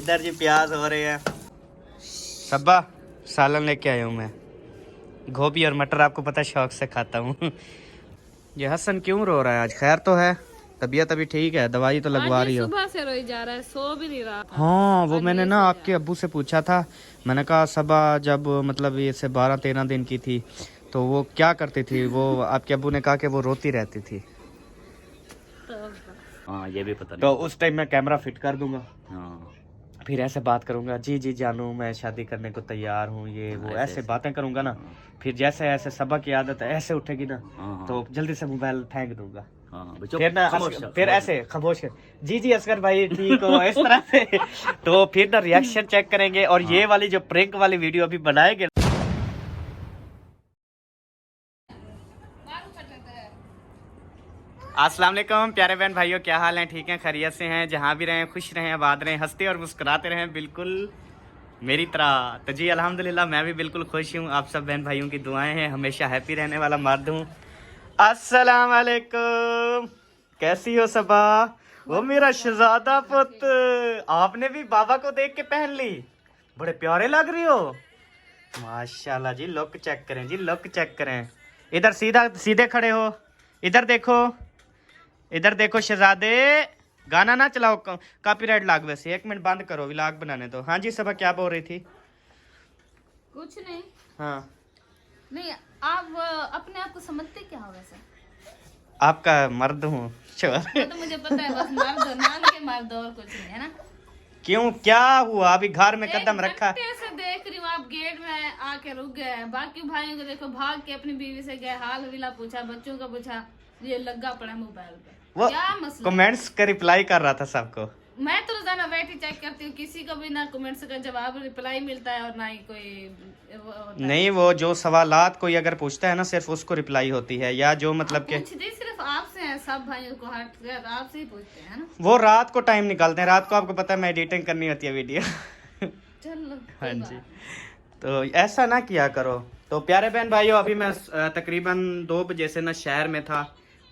इधर जी प्याज हो रहे हैं। सब्बा सालन लेके आया हूँ मैं, गोभी और मटर आपको पता है शौक से खाता हूँ। ये हसन क्यों रो रहा है आज? खैर तो है, तबीयत अभी ठीक है, दवाई तो लगवा रही हो? सुबह से रोई जा रहा है, सो भी नहीं रहा था। हाँ वो मैंने ना आपके अब्बू से पूछा था, मैंने कहा सबा जब मतलब ये से 12-13 दिन की थी तो वो क्या करती थी? वो आपके अब्बू ने कहा कि वो रोती रहती थी। हाँ ये भी पता नहीं। तो उस टाइम मैं कैमरा फिट कर दूंगा, हाँ फिर ऐसे बात करूंगा, जी जी जानू मैं शादी करने को तैयार हूँ, ये वो ऐसे बातें करूंगा ना। फिर जैसे ऐसे सबा की आदत है ऐसे उठेगी ना, तो जल्दी से मोबाइल फेंक दूंगा। फिर ना फिर ऐसे खामोश जी जी असगर भाई ठीक हो, इस तरह से। तो फिर ना रिएक्शन चेक करेंगे, और ये वाली जो प्रैंक वाली वीडियो अभी बनाएंगे। अस्सलाम वालेकुम प्यारे बहन भाइयों, क्या हाल है? ठीक हैं, खैरियत से हैं? जहाँ भी रहें खुश रहें, आबाद रहें, हंसते और मुस्कुराते रहें, बिल्कुल मेरी तरह। तो जी अल्हम्दुलिल्लाह मैं भी बिल्कुल खुश हूँ। आप सब बहन भाइयों की दुआएं हैं, हमेशा हैप्पी रहने वाला मर्द हूँ। अस्सलाम वालेकुम, कैसी हो सबा? वो मेरा शहजादा पुत, आपने भी बाबा को देख के पहन ली, बड़े प्यारे लग रही हो माशाल्लाह जी। लुक चेक करें जी, लुक चेक करें। इधर सीधा सीधे खड़े हो, इधर देखो, इधर देखो शहजादे। गाना ना चलाओ, कॉपीराइट लाग वैसे। 1 मिनट बंद करो, व्लॉग बनाने दो। हाँ जी सबा क्या बोल रही थी? कुछ नहीं। हाँ नहीं, आप अपने आप को समझते क्या हो वैसे? आपका मर्द हूँ। वो तो मुझे पता है, बस मर्द हो, नाम के मर्द और कुछ नहीं है ना। क्यों क्या हुआ? अभी घर में कदम रखा। ऐसे देख रही हूँ आप गेट में आके रुक गए, बाकी भाइयों को देखो भाग के अपनी बीवी से गए, हाल हवीला पूछा, बच्चों का पूछा, ये लगा पड़ा मोबाइल पे। वो क्या मसला? कमेंट्स का रिप्लाई कर रहा था सबको। मैं तो रोजाना बैठी चेक करती हूँ, किसी को भी ना कमेंट्स का जवाब रिप्लाई मिलता है और ना ही कोई नहीं, वो जो सवालात कोई अगर पूछता है ना सिर्फ उसको रिप्लाई होती है, या जो मतलब के पूछती सिर्फ आपसे है, सब भाइयों को हट कर आपसे ही पूछते हैं ना। वो रात को टाइम निकालते हैं, रात को आपको पता है मैं एडिटिंग करनी होती है वीडियो। चलो हाँ जी, तो ऐसा ना किया करो। तो प्यारे बहन भाइयों, अभी मैं तकरीबन 2 बजे से ना शहर में था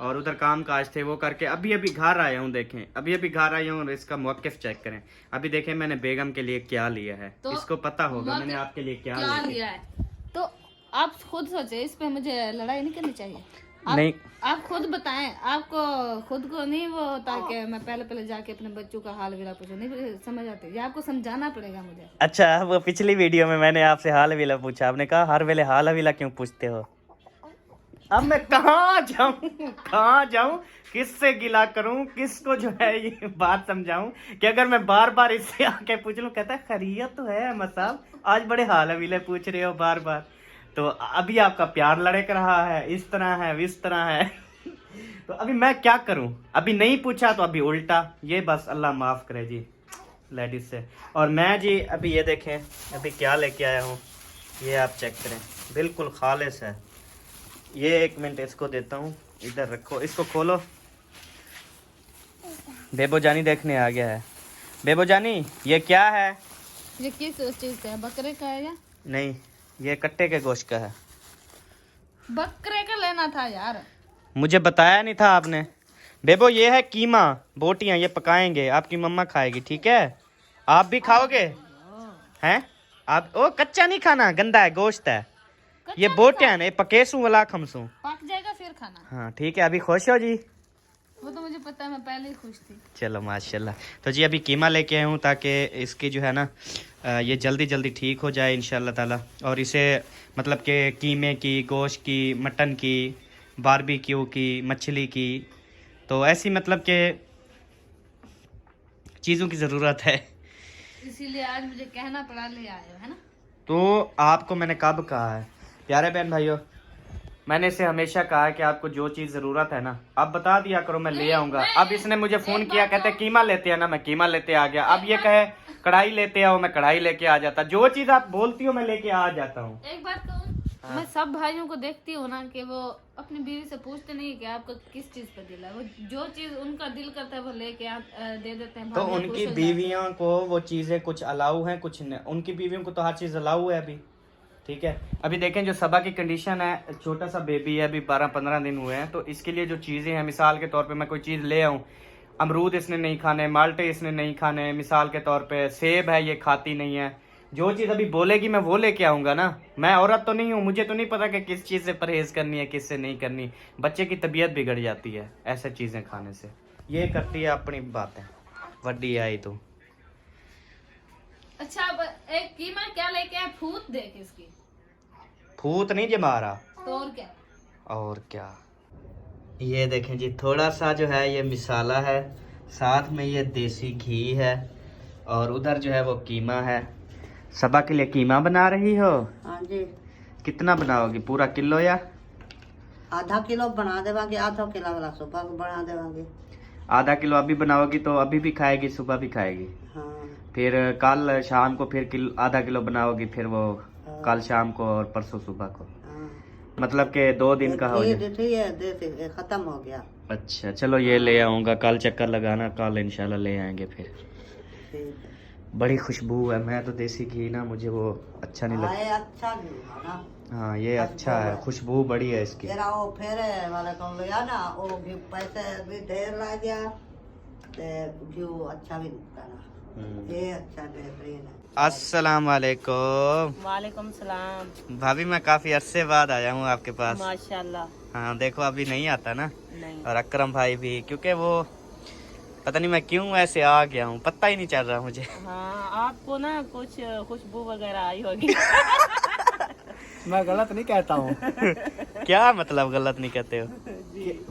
और उधर काम काज थे, वो करके अभी अभी घर आया हूँ। देखें अभी अभी घर आया हूँ और इसका मौक़िफ़ चेक करें। अभी देखें मैंने बेगम के लिए क्या लिया है, तो इसको पता होगा मैंने आपके लिए क्या लिया है। तो आप खुद सोचे, इस पे मुझे लड़ाई नहीं करनी चाहिए। नहीं आप खुद बताएं, आपको खुद को नहीं वो होता कि मैं पहले जाके अपने बच्चों का हाल विला पूछूं, नहीं समझ आती, ये आपको समझाना पड़ेगा मुझे। अच्छा, वो पिछली वीडियो में मैंने आपसे हाल विला पूछा, आपने कहा हर वेले हाल विला क्यों पूछते हो? अब मैं कहाँ जाऊं, किससे गिला करूं, किसको जो है ये बात समझाऊं कि अगर मैं बार बार इससे आके पूछ लूं, कहता है खैरियत तो है अहमद साहब, आज बड़े हाल विले पूछ रहे हो बार बार। तो अभी आपका प्यार लड़क रहा है, इस तरह है इस तरह है। तो अभी मैं क्या करूं? अभी नहीं पूछा तो अभी उल्टा, ये बस अल्लाह माफ करे जी लेडीज से। और मैं जी अभी ये देखें अभी क्या लेके आया हूँ, ये आप चेक करें, बिल्कुल खालिस है ये। 1 मिनट इसको देता हूँ, इधर रखो, इसको खोलो। बेबो जानी देखने आ गया है। बेबो जानी ये क्या है? ये किस चीज का है? बकरे का है या नहीं, ये कट्टे के गोश्त का है। बकरे का लेना था यार, मुझे बताया नहीं था आपने। बेबो ये है कीमा, बोटियां, ये पकाएंगे, आपकी मम्मा खाएगी, ठीक है? आप भी खाओगे? हैं? आप ओ कच्चा नहीं खाना, गंदा है, गोश्त है ये। बोटियां ने पकेसू वाला खमसू, पक जाएगा फिर खाना। हाँ ठीक है। अभी खुश हो जी? वो तो मुझे पता है, मैं पहले ही खुश थी। चलो माशाल्लाह। तो जी अभी कीमा लेके आया हूँ ताकि इसकी जो है ना ये जल्दी जल्दी ठीक हो जाए इंशाल्लाह ताला। और इसे मतलब कि कीमे की, गोश्त की, मटन की, बारबेक्यू की, मछली की, तो ऐसी मतलब कि चीज़ों की ज़रूरत है, इसीलिए आज मुझे कहना पड़ा ले आए हो, है ना? तो आपको मैंने कब कहा है प्यारे बहन भाइयों, मैंने इसे हमेशा कहा है कि आपको जो चीज़ ज़रूरत है ना आप बता दिया करो, मैं ले आऊँगा। अब इसने मुझे फ़ोन किया, कहते कीमा लेते हैं ना, मैं कीमा लेते आ गया। अब ये कहे कढ़ाई लेते आओ, मैं कढ़ाई लेके आ जाता। जो चीज़ आप बोलती हो मैं लेके आ जाता हूँ। एक बात कहूँ, मैं सब भाइयों को देखती हूँ ना कि वो अपनी बीवी से पूछते नहीं कि आपको किस चीज पर दिल है, वो जो चीज उनका दिल करता है वो लेके दे देते हैं। तो उनकी बीवियों को वो चीज़ें कुछ अलाउ हैं, कुछ नहीं। उनकी बीवियों को तो हर चीज़ अलाउ है अभी, ठीक है? अभी देखें जो सबा की कंडीशन है, छोटा सा बेबी है, अभी 12-15 दिन हुए हैं, तो इसके लिए जो चीज़ें हैं, मिसाल के तौर पे मैं कोई चीज़ ले आऊँ, अमरूद इसने नहीं खाने, माल्टे इसने नहीं खाने, मिसाल के तौर पे सेब है ये खाती नहीं है। जो चीज़ अभी बोलेगी मैं वो लेके आऊँगा ना। मैं औरत तो नहीं हूँ, मुझे तो नहीं पता कि किस चीज़ से परहेज़ करनी है, किस से नहीं करनी। बच्चे की तबीयत बिगड़ जाती है ऐसे चीज़ें खाने से। ये करती है अपनी बातें, वड्डी आई तो। अच्छा अब एक कीमा क्या लेके आए, फूट देख इसकी। फूत नहीं जमा रहा तो और क्या। और क्या। ये देखें जी, थोड़ा सा जो है ये मिसाला है, साथ में ये देसी घी है, और उधर जो है वो कीमा है। सबा के लिए कीमा बना रही हो? हाँ जी। कितना बनाओगी, पूरा किलो या आधा किलो बना देवांगे, आधा किलो वाला सुबह को बना देवांगे। आधा किलो अभी बनाओगी तो अभी भी खाएगी, सुबह भी खाएगी। हाँ। फिर कल शाम को फिर आधा किलो बनाओगी, फिर वो कल शाम को और परसों सुबह को। हाँ। मतलब के 2 दिन का हो जाए। ये खत्म हो गया। अच्छा चलो, ये ले आऊंगा कल, चक्कर लगाना कल इंशाल्लाह ले आएंगे फिर। ठीक है। बड़ी खुशबू है। मैं तो देसी घी ना, मुझे वो अच्छा नहीं लगता। ये अच्छा नहीं है ना। हाँ ये अच्छा है, खुशबू बड़ी है इसकी। तेरा वो फेरे वाले को लिया ना, वो घी पैसे भी ढेर ला गया, ते घी अच्छा भी निकला ना। ये अच्छा बेहतरीन है। अस्सलाम वालेकुम। वालेकुम सलाम। भाभी मैं काफी अरसे बाद आया हूँ आपके पास। माशाल्लाह। हाँ देखो अभी नहीं आता ना। नहीं। और अकरम भाई भी, क्योंकि वो पता नहीं मैं क्यों ऐसे आ गया हूँ, पता ही नहीं चल रहा मुझे। हाँ आपको ना कुछ खुशबू वगैरह आई होगी। मैं गलत नहीं कहता हूँ। क्या मतलब गलत नहीं कहते हो?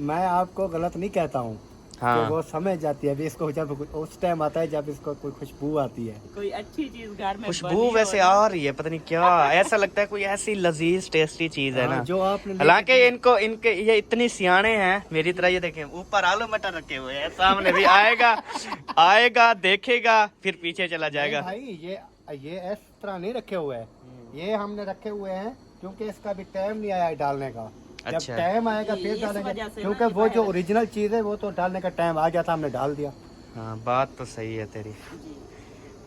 मैं आपको गलत नहीं कहता हूँ। हाँ वो समझ जाती है अभी इसको, जब उस टाइम आता है जब इसको कोई खुशबू आती है। कोई अच्छी चीज घर में खुशबू वैसे आ रही है, पता नहीं क्या ऐसा लगता है कोई ऐसी लजीज टेस्टी चीज है ना। जो आपने हालांकि इनके ये इतनी सियाने हैं मेरी तरह। ये देखें ऊपर आलू मटर रखे हुए हैं, सामने भी आएगा देखेगा फिर पीछे चला जाएगा। भाई ये इस तरह नहीं रखे हुए हैं, ये हमने रखे हुए हैं क्योंकि इसका भी टाइम नहीं आया है डालने का। जब अच्छा। टाइम आएगा फिर डालेंगे, क्योंकि वो जो ओरिजिनल चीज है वो तो डालने का टाइम आ गया था, हमने डाल दिया। हाँ बात तो सही है तेरी।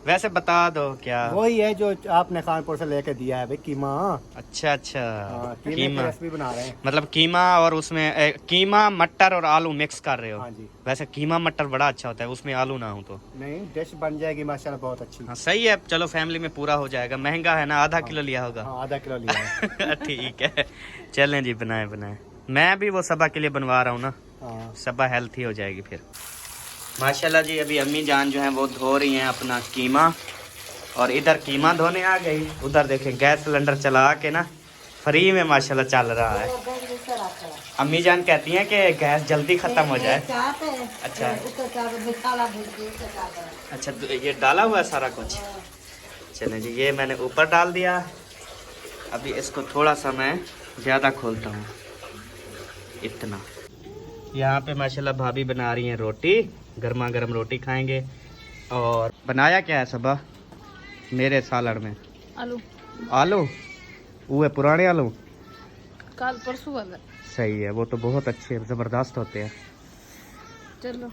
वैसे बता दो क्या। वही है जो आपने कानपुर से लेके दिया है भाई, कीमा। अच्छा कीमे की कीमा रेसिपी बना रहे हैं। मतलब कीमा, और उसमें कीमा मटर और आलू मिक्स कर रहे हो? हाँ जी। वैसे कीमा मटर बड़ा अच्छा होता है, उसमें आलू ना हो तो। नहीं, डिश बन जाएगी माशाल्लाह बहुत अच्छी। हाँ सही है, चलो फैमिली में पूरा हो जाएगा। महंगा है ना, आधा किलो लिया होगा। हाँ, आधा किलो लिया है। ठीक है चलें जी, बनाए। मैं भी वो सबा के लिए बनवा रहा हूँ ना, हाँ। सबा हेल्थी हो जाएगी फिर। माशाल्लाह जी, अभी अम्मी जान जो है वो धो रही हैं अपना कीमा, और इधर कीमा धोने आ गई। उधर देखें गैस सिलेंडर चला के ना फ्री में माशाल्लाह चल रहा है। अम्मी जान कहती हैं कि गैस जल्दी खत्म हो जाए। अच्छा अच्छा, तो ये डाला हुआ है सारा कुछ। चलें जी, ये मैंने ऊपर डाल दिया। अभी इसको थोड़ा सा मैं ज़्यादा खोलता हूँ, इतना। यहाँ पे माशाल्लाह भाभी बना रही हैं रोटी, गर्मा गर्म रोटी खाएंगे। और बनाया क्या है सबा मेरे सालन में? आलू वो है पुराने आलू, कल परसों वाला। सही है, वो तो बहुत अच्छे ज़बरदस्त होते हैं। चलो।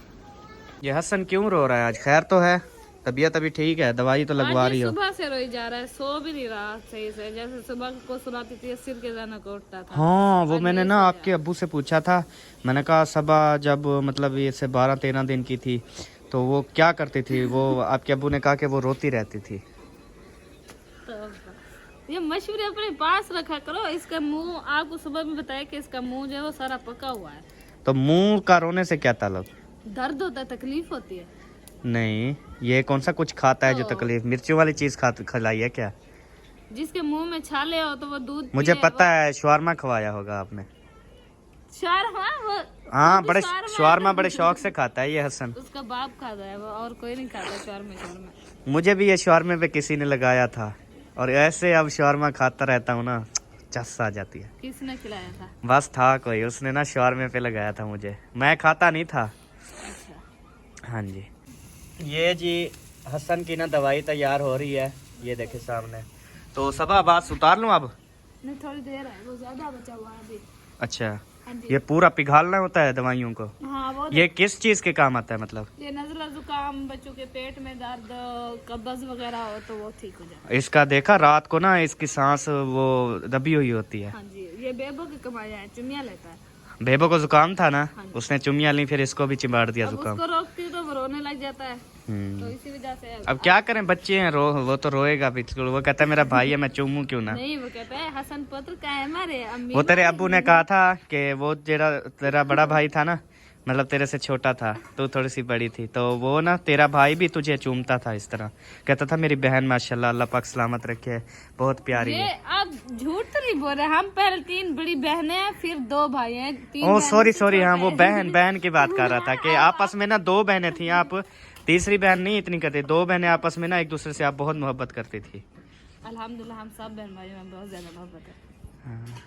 ये हसन क्यों रो रहा है आज? खैर तो है, तबीयत अभी ठीक है? दवाई तो लगवा रही हो? सुबह से रोई जा रहा है, सो भी नहीं रहा सही से। जैसे सुबह को सुलाती थी सिर के जाना को उठता था। हाँ वो मैंने ना आपके अब्बू से पूछा था। मैंने कहा सबा जब मतलब ये से 12-13 दिन की थी तो वो क्या करती थी? वो आपके अब्बू ने कहा कि वो रोती रहती थी। तो ये मशहूर अपने पास रखा करो। इसका मुंह, आपको सुबह में बताया कि इसका मुंह जो है वो सारा पका हुआ है। तो मुंह का रोने से क्या ताल्लुक? दर्द होता है, तकलीफ होती है। नहीं, ये कौन सा कुछ खाता है जो तकलीफ? मिर्चों वाली चीज खिलाई है क्या? जिसके मुंह में छाले हो तो वो दूध मुझे पिए, पता है, शवारमा खवाया होगा आपने। शवारमा वो हाँ, बड़े शवारमा बड़े शौक से खाता है ये हसन। उसका बाप खाता है वो, और कोई नहीं खाता शवारमा। मुझे भी ये शवारमे पे किसी ने लगाया था, और ऐसे अब शवारमा खाता रहता हूँ ना, चस आ जाती है। किसने खिलाया था? बस था कोई, उसने ना शवारमे पे लगाया था मुझे, मैं खाता नहीं था। अच्छा। हाँ जी। ये जी हसन की ना दवाई तैयार हो रही है, ये देखे सामने। तो सब बात उतार लूँ अब? नहीं, थोड़ी देर है, वो ज्यादा बचा हुआ है अभी। अच्छा, हाँ जी। ये पूरा पिघालना होता है दवाइयों को? हाँ वो ये किस चीज के काम आता है मतलब? ये नज़ला जुकाम, बच्चों के पेट में दर्द, कब्ज वगैरह हो तो वो ठीक हो जाए। इसका देखा रात को ना इसकी सांस वो दबी हुई होती है। हाँ जी, ये बेबो की कमाया है, चुनिया लेता है। बेबो को जुकाम था ना, हाँ जी। उसने चुम्मियाँ ली, फिर इसको भी चिबाड़ दिया अब जुकाम। उसको रोकती हूँ तो वो रोने लग जाता है, तो इसी वजह से अब क्या करें, बच्चे हैं, वो तो रोएगा बिल्कुल। वो कहता है मेरा भाई है, मैं चूमूं क्यों ना। नहीं, वो कहता है हसन पुत्र का है हमारे अम्मी। वो तेरे अब्बू ने कहा था कि वो तेरा बड़ा भाई था ना, मतलब तेरे से छोटा था, तो थोड़ी सी बड़ी थी, तो वो ना तेरा भाई भी तुझे चूमता था इस तरह। कहता था मेरी बहन माशाल्लाह अल्लाह पाक सलामत रखे, बहुत प्यारी ये है। आप झूठ तो नहीं बोल रहे, हम पहले 3 बड़ी बहनें हैं, फिर 2 भाई हैं, 3 ओ बहनें सॉरी से सॉरी, हाँ छोटे वो हैं। बहन की बात कर रहा था कि आपस में ना 2 बहनें थी आप, तीसरी बहन नहीं इतनी करती, 2 बहनें आपस में ना एक दूसरे से आप बहुत मोहब्बत करती थी। अल्हम्दुलिल्लाह हम सब बहन भाई में बहुत ज्यादा मोहब्बत है।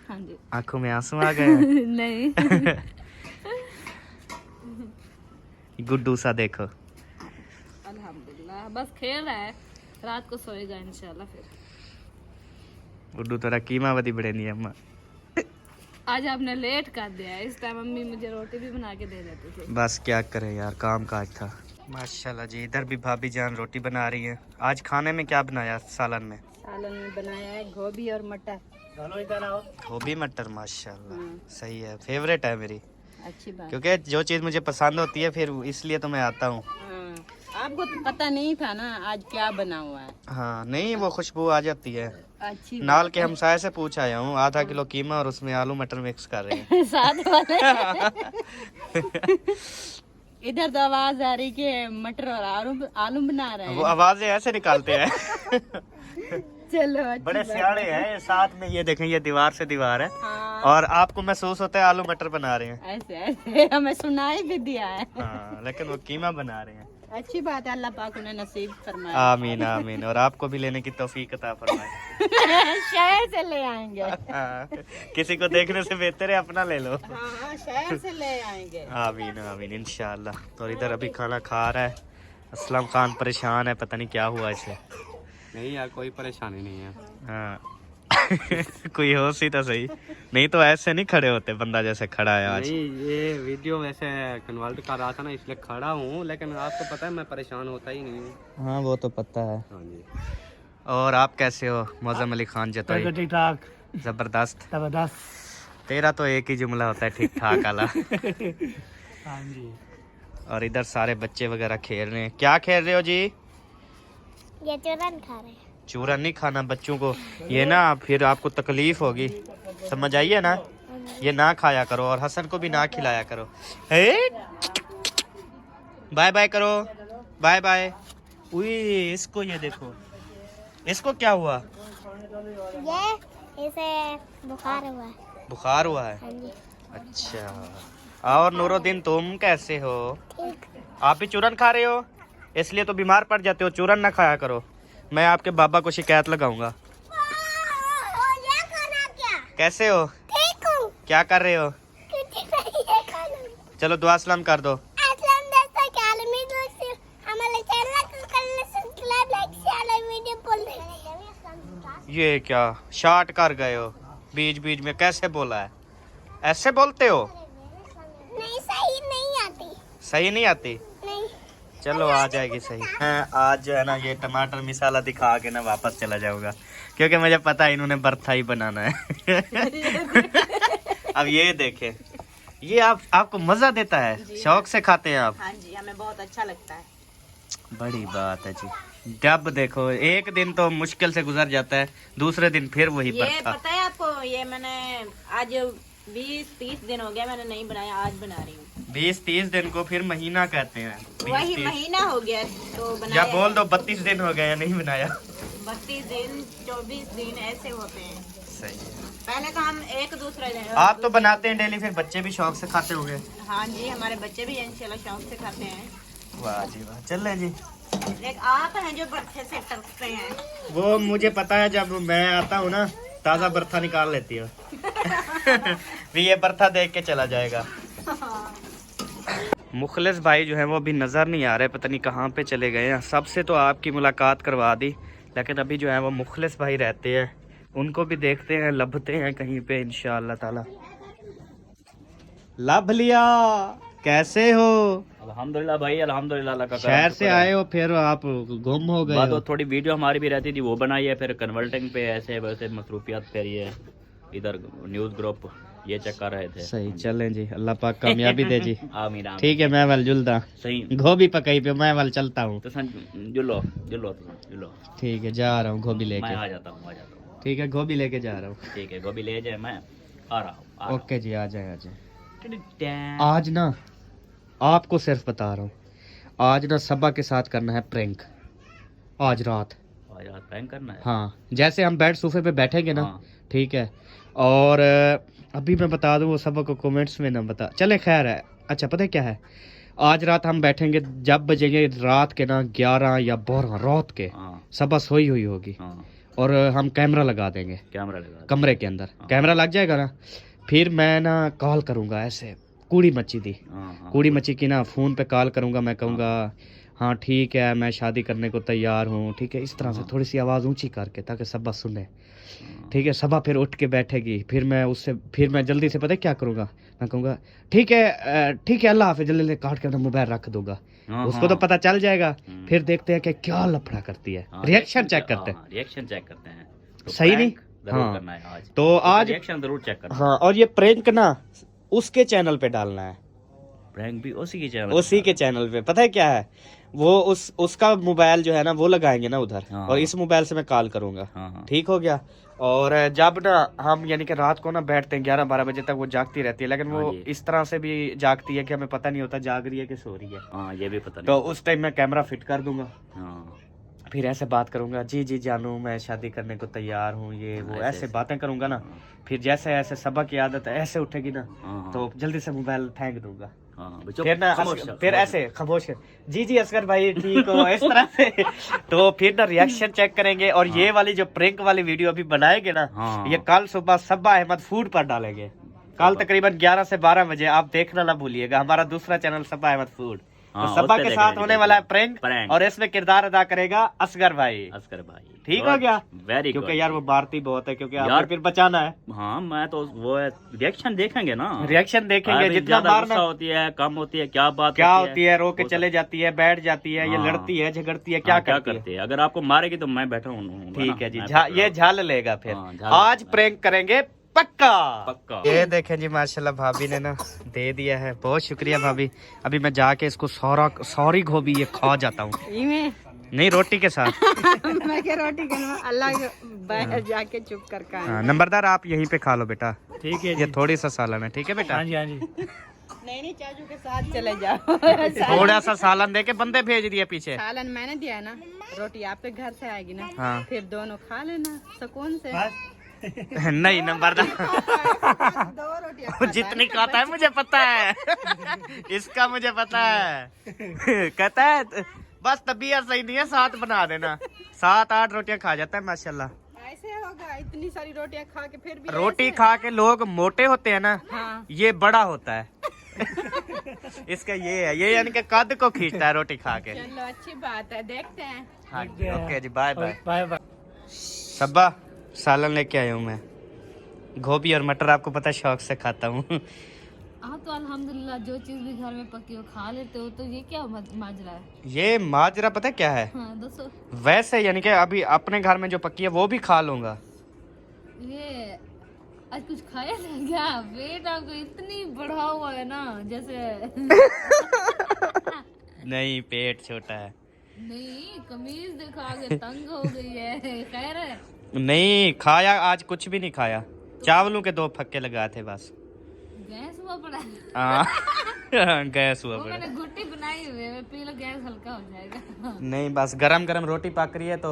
हाँ जी। आंखों में आंसू आ गए। नहीं। गुड्डू सा देखो। अल्हम्दुलिल्लाह बस खेल रहा है, रात को सोएगा इंशाल्लाह। फिर गुड्डू तोरा कीमा वधी बड़े नहीं अम्मा। आज आपने लेट कर दिया है, इस टाइम मम्मी मुझे रोटी भी बना के दे देती थी। बस क्या करे यार, काम काज था। माशाल्लाह जी, इधर भी भाभी जान रोटी बना रही है। आज खाने में क्या बनाया सालन में? सालन में बनाया है गोभी और मटर। गोभी मटर, माशाल्लाह सही है, फेवरेट है मेरी, अच्छी बात। क्योंकि जो चीज़ मुझे पसंद होती है फिर इसलिए तो मैं आता हूँ। हाँ, आपको तो पता नहीं था ना आज क्या बना हुआ है। हाँ नहीं, वो खुशबू आ जाती है। अच्छी नाल के हमसाये से पूछ आया हूँ, आधा किलो कीमा और उसमें आलू मटर मिक्स कर रहे हैं। साथ वाले। इधर तो आवाज आ रही कि मटर और आलू आलू बना रहे वो हैं। आवाजें ऐसे निकालते हैं। चलो अच्छी बड़े बात सियाने हैं, साथ में ये देखें, ये दीवार से दीवार है, हाँ, और आपको महसूस होता है आलू मटर बना रहे हैं। ऐसे ऐसे हमें सुनाई भी दिया है। हाँ, लेकिन वो कीमा बना रहे हैं। अच्छी बात है, अल्लाह पाक उन्हें नसीब फरमाए। आमीन आमीन, और आपको भी लेने की तौफीक अता फरमाए। शहर से ले आएंगे। हाँ, किसी को देखने से बेहतर है अपना ले लो। हाँ शहर से ले आएंगे। आमीन आमीन इंशाल्लाह। तो इधर अभी खाना खा रहा है असलम खान, परेशान है, पता नहीं क्या हुआ इसे। नहीं यार, कोई परेशानी नहीं है। हाँ। कोई हो सी तो सही, नहीं तो ऐसे नहीं खड़े होते, बंदा जैसे खड़ा है आज। नहीं, ये वीडियो वैसे कन्वर्ट कर रहा था ना, इसलिए खड़ा हूँ, लेकिन आपको पता है मैं परेशान होता ही नहीं हूँ। हाँ वो तो पता है। हाँ जी। और आप कैसे हो मौजम अली खान जतोई? ठीक ठाक, जबरदस्त। जबरदस्त। तेरा तो एक ही जुमला होता है, ठीक ठाक आला। हाँ जी। और इधर सारे बच्चे वगैरह खेल रहे हैं। क्या खेल रहे हो जी? ये चूरन खा रहे हैं। चूरन नहीं खाना बच्चों को, ये ना फिर आपको तकलीफ होगी, समझ आइए ना, ये ना खाया करो, और हसन को भी ना खिलाया करो। बाय बाय करो, बाय बाय। उई, इसको ये देखो, इसको क्या हुआ? ये इसे बुखार हुआ है। बुखार हुआ है? हाँ जी। अच्छा। और नूरुद्दीन तुम कैसे हो? ठीक। आप भी चूरन खा रहे हो, इसलिए तो बीमार पड़ जाते हो। चूरन ना खाया करो, मैं आपके बाबा को शिकायत लगाऊंगा। ये खाना क्या? कैसे हो? ठीक हूँ। क्या कर रहे हो? कुछ नहीं, ये खाना। चलो दुआ सलाम कर दो। अस्सलाम दोस्तों, क्या हाल है? दोस्तों हमारे चैनल को कर ले सब्सक्राइब, लाइक शेयर और वीडियो बोल दे। ये क्या शॉर्ट कर गए हो बीच बीच में, कैसे बोला है? ऐसे बोलते हो? नहीं, सही नहीं आती। सही नहीं आती? नहीं। चलो आ जाएगी सही। मैं आज जो है ना ये टमाटर मिसाला दिखा के ना वापस चला जाऊंगा, क्योंकि मुझे पता है इन्होंने बर्था ही बनाना है। अब ये देखे, ये आपको मजा देता है, शौक से खाते हैं आप? हाँ जी, हमें बहुत अच्छा लगता है। बड़ी बात है जी। जब देखो एक दिन तो मुश्किल से गुजर जाता है, दूसरे दिन फिर वही ये बर्था। पता है आपको, ये मैंने आज 20-30 दिन हो गया मैंने नहीं बनाया, आज बना रही हूँ। 20-30 दिन को फिर महीना कहते हैं। वही 20-30 महीना हो गया तो या बनाया। बोल दो 32 दिन हो गए नहीं बनाया। 32 दिन 24 दिन ऐसे होते हैं। सही है। पहले तो हम एक दूसरे दिन। आप तो बनाते हैं डेली, फिर बच्चे भी शौक से खाते होंगे। हाँ जी, हमारे बच्चे भी इंशाल्लाह शौक से खाते हैं। वाह जी वाह, चल रहे जी। एक आप हैं जो बर्थे से टरकते हैं। वो मुझे पता है, जब मैं आता हूँ ना ताज़ा बर्था निकाल लेती हो। भी ये बर्था देख के चला जाएगा। मुखलिस भाई जो है वो अभी नज़र नहीं आ रहे, पता नहीं कहाँ पे चले गए हैं। सबसे तो आपकी मुलाकात करवा दी, लेकिन अभी जो है वो मुखलिस भाई रहते हैं, उनको भी देखते हैं, लभते हैं कहीं पे इंशाअल्लाह ताला। लभ लिया, कैसे हो? अल्हम्दुलिल्लाह भाई, अल्हम्दुलिल्लाह अल्लाह का शहर से आए हो, फिर आप गुम हो गए बाद हो। थोड़ी वीडियो हमारी भी रहती थी, वो बनाई है, फिर कन्वर्टिंग पे ऐसे वैसे मसरूफियात पे ये इधर न्यूज़ ग्रुप ये चेक कर रहे थे। सही चलें जी, अल्लाह पाक कामयाबी दे जी। आमीन आमीन। ठीक है, मैं वाल जुलदा सही गोभी पकाई पे मैं वाल चलता हूँ। तो सन जुलो जुलो जुलो। ठीक है, जा रहा हूँ गोभी मैं लेके। आ जाता हूँ। ठीक है, गोभी लेके जा रहा हूँ। ठीक है, गोभी ले जाए, मैं आ रहा हूँ। ओके जी, आ जाए आ जाए। आज आज ना आपको सिर्फ बता रहा हूँ, आज ना सबा के साथ करना है प्रैंक, आज रात। रात प्रैंक करना है। हाँ, जैसे हम बेड सोफे पे बैठेंगे ना, हाँ। ठीक है। और अभी मैं बता दूँ, वो सबा को कमेंट्स में ना बता, चले खैर है। अच्छा, पता है क्या है, आज रात हम बैठेंगे, जब बजेंगे रात के ना 11 या 12 रात के, हाँ। सबा सोई हुई होगी, हाँ। और हम कैमरा लगा देंगे कैमरा लगा। कमरे के अंदर। हाँ। कैमरा लग जाएगा ना, फिर मैं ना कॉल करूँगा, ऐसे कूड़ी मची दी, हाँ। कूड़ी मची की ना, फ़ोन पे कॉल करूँगा, मैं कहूँगा हाँ ठीक है, मैं शादी करने को तैयार हूँ, ठीक है, इस तरह से थोड़ी सी आवाज़ ऊंची करके, ताकि सबा सुने। ठीक है, सबा फिर उठ के बैठेगी, फिर मैं जल्दी से पता है क्या करूँगा, मैं कहूँगा ठीक है अल्लाह हाफिज़, जल्दी काट के अपना मोबाइल रख दूंगा। हाँ, उसको तो हाँ। पता चल जाएगा। फिर देखते हैं कि क्या लफड़ा करती है, हाँ, रिएक्शन चेक करते हैं। रिएक्शन चेक करते हैं। तो सही नहीं? prank जरूर हाँ। करना है आज। तो आज रिएक्शन जरूर चेक करना। हाँ, और ये प्रैंक ना उसके चैनल पे डालना है, प्रैंक भी उसी के चैनल। उसी के चैनल पे। पता है क्या है, वो उसका मोबाइल जो है ना वो लगाएंगे ना उधर, हाँ। और इस मोबाइल से मैं कॉल करूंगा। हाँ। ठीक हो गया। और जब ना हम यानी कि रात को ना बैठते हैं 11-12 बजे तक, वो जागती रहती है, लेकिन वो हाँ जी। इस तरह से भी जागती है कि हमें पता नहीं होता जाग रही है कि सो रही है। हाँ, ये भी पता नहीं। तो उस टाइम मैं कैमरा फिट कर दूंगा, हाँ। फिर ऐसे बात करूंगा, जी जी जानू मैं शादी करने को तैयार हूँ, ये वो ऐसे बातें करूंगा ना। फिर जैसे ऐसे सबा की आदत है, ऐसे उठेगी ना, हाँ। तो जल्दी से मोबाइल फेंक दूंगा। हाँ, फिर ना फिर ऐसे खामोश जी जी असगर भाई ठीक हो, इस तरह से। तो फिर ना रिएक्शन चेक करेंगे, और ये वाली जो प्रैंक वाली वीडियो अभी बनाएंगे ना, हाँ। ये कल सुबह सबा अहमद फूड पर डालेंगे। कल तकरीबन 11 से 12 बजे, आप देखना ना भूलिएगा, हमारा दूसरा चैनल सबा अहमद फूड। हाँ, तो सबा उसपे के देखना साथ जी, होने वाला है प्रैंक, प्रैंक। और इसमें किरदार अदा करेगा असगर भाई। असगर भाई ठीक हो गया? वेरी क्योंकि यार वो भारती बहुत है, क्योंकि यार- आपको फिर बचाना है। हाँ, मैं तो वो रिएक्शन देखेंगे ना, रिएक्शन देखेंगे, अभी जितना ज्यादा मारना गुस्सा होती है, कम होती है, क्या बात क्या होती है, रो के वो चले जाती है, बैठ जाती है, ये हाँ। लड़ती है, झगड़ती है, सब- क्या हाँ, करती है। है। अगर आपको मारेगी तो मैं बैठा हूँ। ठीक है जी, ये झाल लेगा फिर। हाँ, झाल आज लेगा। प्रैंक करेंगे पक्का। पक्का। ये देखें जी, माशाल्लाह भाभी ने ना दे दिया है, बहुत शुक्रिया भाभी। अभी मैं जाके इसको सॉरी गोभी ये खा जाता हूँ। नहीं, रोटी के साथ। मैं क्या रोटी करना, अल्लाह के बाहर जाके चुप कर का। हाँ, नंबरदार आप यहीं पे खा लो बेटा, ठीक है ये थोड़ी सा सालन है, ठीक है बेटा। हाँ जी, हाँ जी। नहीं चाचू के साथ चले जाओ। थोड़ा सा सालन दे के बंदे भेज दिए पीछे। सालन मैंने दिया है ना, रोटी आपके घर से आएगी ना, हाँ। फिर दोनों खा लेना सुकून से। नहीं नंबरदार, दो रोटियां जितनी खाता है मुझे पता है। इसका मुझे पता है। कहता है बस तबीयत सही नहीं है, 7 बना देना। 7-8 रोटियां खा जाता है माशाल्लाह। ऐसे होगा, इतनी सारी रोटियां खा के फिर भी रोटी खा के लोग मोटे होते हैं ना, हाँ। ये बड़ा होता है। इसका ये है, ये यानी कि कद को खींचता है रोटी खा के। चलो अच्छी बात है, देखते हैं। हाँ जी, ओके जी, bye bye. Bye bye. Saba सालन लेके आया हूँ मैं, गोभी और मटर आपको पता है शौक से खाता हूँ। हाँ, तो अल्हम्दुलिल्लाह जो चीज भी घर में पकी हो खा लेते हो, तो ये क्या माजरा है? ये माजरा पता है क्या है, हाँ दसो। वैसे यानी कि अभी अपने घर में जो पकी है वो भी खा लूंगा। ये आज कुछ खाया था क्या? पेट आपको इतनी बढ़ा हुआ है ना, जैसे नहीं, पेट छोटा है। नहीं, कमीज दिखा के तंग हो गई है। खैर है, नहीं खाया, आज कुछ भी नहीं खाया, चावलों के 2 फक्के लगाए थे बस। गैस हुआ पड़ा है। हाँ, गैस हुआ वो पड़ा। मैंने घुट्टी बनाई हुई है, पी लो, गैस हल्का हो जाएगा। नहीं, बस गरम गरम रोटी पक रही है, तो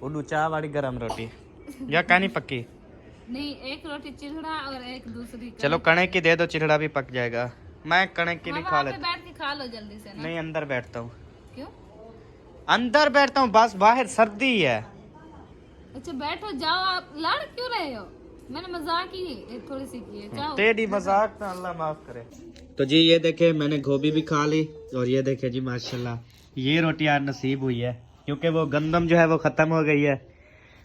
उल्लू चाह वाली गरम रोटी या कहानी पक्की। नहीं, एक रोटी चिढ़ा और एक दूसरी का। चलो कणक की दे दो, चिढ़ड़ा भी पक जाएगा। मैं कणक की नहीं खा वहाँ पे लेता। बैठ के खा लो जल्दी से ना। नहीं, अंदर बैठता हूँ, क्यों? अंदर बैठता हूँ, बस बाहर सर्दी है। अच्छा बैठो, जाओ। आप लड़ क्यों रहे हो? मैंने मजाक ही थोड़ी सी की है, जाओ। तेरी मजाक ना अल्लाह माफ करे। तो जी ये देखे, मैंने गोभी भी खा ली, और ये देखे जी माशाल्लाह ये रोटी आज नसीब हुई है, क्योंकि वो गंदम जो है वो खत्म हो गई है।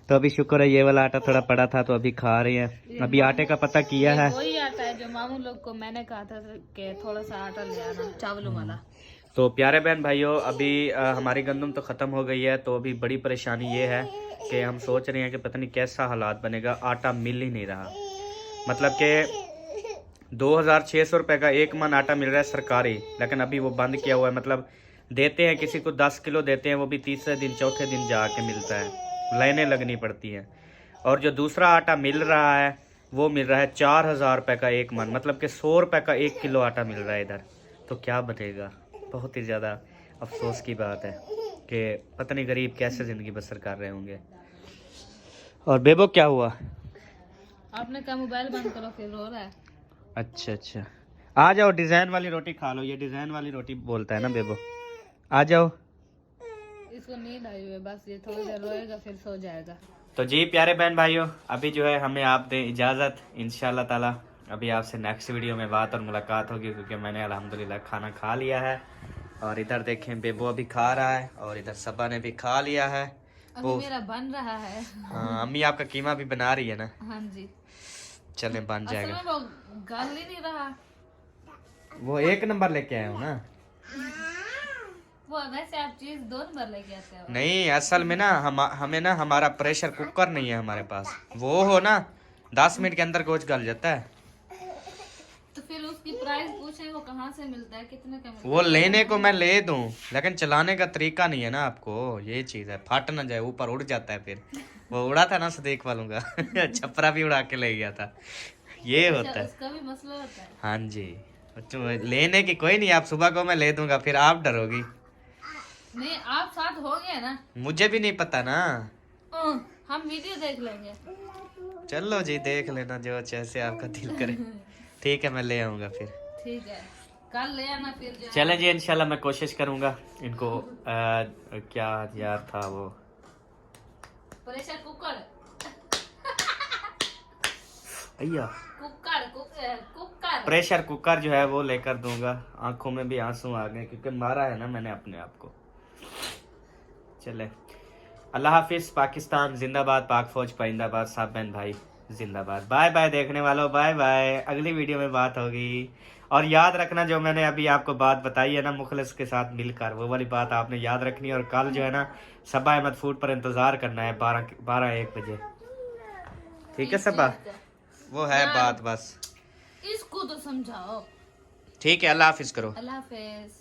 तो अभी शुक्र है ये वाला आटा थोड़ा पड़ा था, तो अभी खा रहे हैं। अभी आटे का पता किया है, वही आटा है जो मामू लोग को मैंने कहा था कि थोड़ा सा आटा ले आना, चावलों वाला। तो प्यारे बहन भाइयों, अभी हमारी गंदम तो ख़त्म हो गई है। तो अभी बड़ी परेशानी ये है कि हम सोच रहे हैं कि पता नहीं कैसा हालात बनेगा, आटा मिल ही नहीं रहा। मतलब कि 2600 रुपये का 1 मन आटा मिल रहा है सरकारी, लेकिन अभी वो बंद किया हुआ है। मतलब देते हैं किसी को 10 किलो देते हैं, वो भी तीसरे दिन चौथे दिन जाके मिलता है, लाइनें लगनी पड़ती हैं। और जो दूसरा आटा मिल रहा है वो मिल रहा है 4000 रुपये का 1 मन, मतलब कि 100 रुपये का 1 किलो आटा मिल रहा है इधर। तो क्या बनेगा, बहुत ही ज़्यादा अफसोस की बात है कि पता नहीं गरीब कैसे ज़िंदगी बसर कर रहे होंगे। और बेबो क्या हुआ? आपने कहा मोबाइल बंद करो, फिर रो रहा है। अच्छा अच्छा, आ जाओ डिज़ाइन वाली रोटी खा लो। ये डिज़ाइन वाली रोटी बोलता है ना बेबो, आ जाओ। इसको नींद आई हुई है, बस ये थोड़ी देर रोएगा फिर सो जाएगा। तो जी प्यारे बहन भाइयों, अभी जो है हमें आप दें इजाज़त, इंशाल्लाह ताला अभी आपसे नेक्स्ट वीडियो में बात और मुलाकात होगी, क्योंकि मैंने अल्हम्दुलिल्लाह खाना खा लिया है। और इधर देखें बेबो अभी खा रहा है और इधर सबा ने भी खा लिया है। अभी मेरा बन रहा है। हाँ, अम्मी आपका कीमा भी बना रही है ना? हाँ जी, चलें बन असल जाएगा। में वो गल ही नहीं रहा। वो 1 नंबर लेके आए हो ना? वो वैसे आप चीज 2 नंबर लेके आते हो। नहीं, असल में ना हमें ना हमारा प्रेशर कुकर नहीं है हमारे पास। वो हो ना 10 मिनट के अंदर कुछ गल जाता है। तो फिर उसकी प्राइस पूछे वो कहाँ से मिलता है, कितने का मिलता है? वो लेने को मैं ले दूं, लेकिन चलाने का तरीका नहीं है ना आपको, ये चीज़ है। फट ना जाए, ऊपर उड़ जाता है। फिर वो उड़ा था ना सदीक वालों का छपरा भी उड़ा के ले गया था, ये होता है। उसका भी मसला होता है। हाँ जी, तो लेने की कोई नहीं, आप सुबह को मैं ले दूंगा, फिर आप डरोगी। नहीं, आप साथ हो गए ना। मुझे भी नहीं पता ना। हम वीडियो देख लेंगे। चलो जी, देख लेना जो जैसे आपका दिल करे। ठीक है, मैं ले आऊंगा फिर। ठीक है, कल ले आना फिर जो है। चलें जी, इंशाल्लाह मैं कोशिश करूंगा इनको क्या यार था वो, प्रेशर कुकर अय्या कुकर प्रेशर कुकर जो है वो लेकर दूंगा। आंखों में भी आंसू आ गए क्योंकि मारा है ना मैंने अपने आप को। चले, अल्लाह हाफिज। पाकिस्तान जिंदाबाद, पाक फौज पाइंदाबाद, सब बहन भाई जिंदाबाद। बाय बाय देखने वालों, बाय बाय। अगली वीडियो में बात होगी। और याद रखना जो मैंने अभी आपको बात बताई है ना मुखलिस के साथ मिलकर, वो वाली बात आपने याद रखनी है। और कल जो है ना सबा अहमद फूड पर इंतज़ार करना है 12-1 बजे। ठीक है सबा, वो है बात बस। इसको तो समझाओ। ठीक है, अल्लाह हाफिज करो। अल्लाह हाफिज।